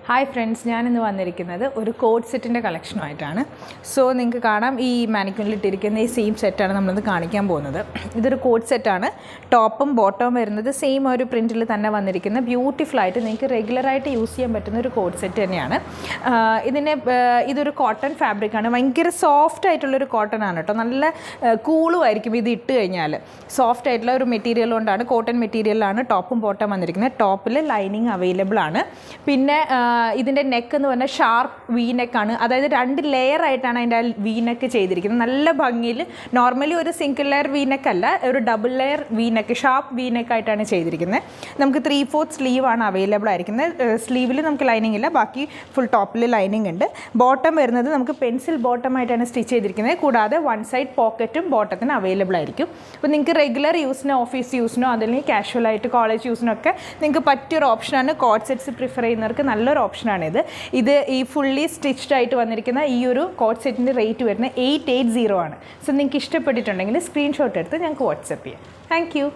Hi friends, ഞാനിന്ന് വന്നിരിക്കുന്നത് ഒരു കോഡ് സെറ്റിൻ്റെ കളക്ഷനുമായിട്ടാണ്. സോ നിങ്ങൾക്ക് കാണാം, ഈ മാനിക്യൂണിലിട്ടിരിക്കുന്ന ഈ സെയിം സെറ്റാണ് നമ്മളിന്ന് കാണിക്കാൻ പോകുന്നത്. ഇതൊരു കോഡ് സെറ്റാണ്. ടോപ്പും ബോട്ടവും വരുന്നത് സെയിം ഒരു പ്രിൻറ്റിൽ തന്നെ വന്നിരിക്കുന്ന ബ്യൂട്ടിഫുള്ളായിട്ട് നിങ്ങൾക്ക് റെഗുലറായിട്ട് യൂസ് ചെയ്യാൻ പറ്റുന്ന ഒരു കോഡ് സെറ്റ് തന്നെയാണ്. ഇതൊരു കോട്ടൺ ഫാബ്രിക്കാണ്. ഭയങ്കര സോഫ്റ്റ് ആയിട്ടുള്ളൊരു കോട്ടൺ ആണ് കേട്ടോ. നല്ല കൂളും ആയിരിക്കും ഇത് ഇട്ട് കഴിഞ്ഞാൽ. സോഫ്റ്റ് ആയിട്ടുള്ള ഒരു മെറ്റീരിയൽ കൊണ്ടാണ്, കോട്ടൺ മെറ്റീരിയലാണ് ടോപ്പും ബോട്ടം വന്നിരിക്കുന്നത്. ടോപ്പിൽ ലൈനിങ് അവൈലബിൾ ആണ്. പിന്നെ ഇതിൻ്റെ നെക്ക് എന്ന് പറഞ്ഞാൽ ഷാർപ്പ് വി നെക്കാണ്. അതായത് 2 ലെയർ ആയിട്ടാണ് അതിൻ്റെ വി നെക്ക് ചെയ്തിരിക്കുന്നത്. നല്ല ഭംഗിയിൽ. നോർമലി ഒരു സിംഗിൾ ലെയർ വി നെക്ക് അല്ല, ഒരു double layer V neck, sharp V നെക്കായിട്ടാണ് ചെയ്തിരിക്കുന്നത്. നമുക്ക് 3/4 സ്ലീവാണ് അവൈലബിൾ ആയിരിക്കുന്നത്. സ്ലീവിൽ നമുക്ക് ലൈനിങ് ഇല്ല, ബാക്കി ഫുൾ ടോപ്പിൽ ലൈനിങ് ഉണ്ട്. ബോട്ടം വരുന്നത് നമുക്ക് പെൻസിൽ ബോട്ടമായിട്ടാണ് സ്റ്റിച്ച് ചെയ്തിരിക്കുന്നത്. കൂടാതെ 1 സൈഡ് പോക്കറ്റും ബോട്ടത്തിന് അവൈലബിൾ ആയിരിക്കും. അപ്പോൾ നിങ്ങൾക്ക് റെഗുലർ യൂസിനോ ഓഫീസ് യൂസിനോ അല്ലെങ്കിൽ കാഷ്വലായിട്ട് കോളേജ് യൂസിനൊക്കെ നിങ്ങൾക്ക് പറ്റിയൊരു ഓപ്ഷനാണ്. കോഡ് സെറ്റ്സ് പ്രിഫർ ചെയ്യുന്നവർക്ക് നല്ലൊരു ഓപ്ഷനാണിത്. ഈ ഫുള്ളി സ്റ്റിച്ച്ഡ് ആയിട്ട് വന്നിരിക്കുന്ന ഈ ഒരു കോഡ് സെറ്റിൻ്റെ റേറ്റ് വരുന്നത് 880 ആണ്. സോ നിങ്ങൾക്ക് ഇഷ്ടപ്പെട്ടിട്ടുണ്ടെങ്കിൽ സ്ക്രീൻഷോട്ട് എടുത്ത് ഞങ്ങൾക്ക് വാട്സപ്പ് ചെയ്യാം. Thank you.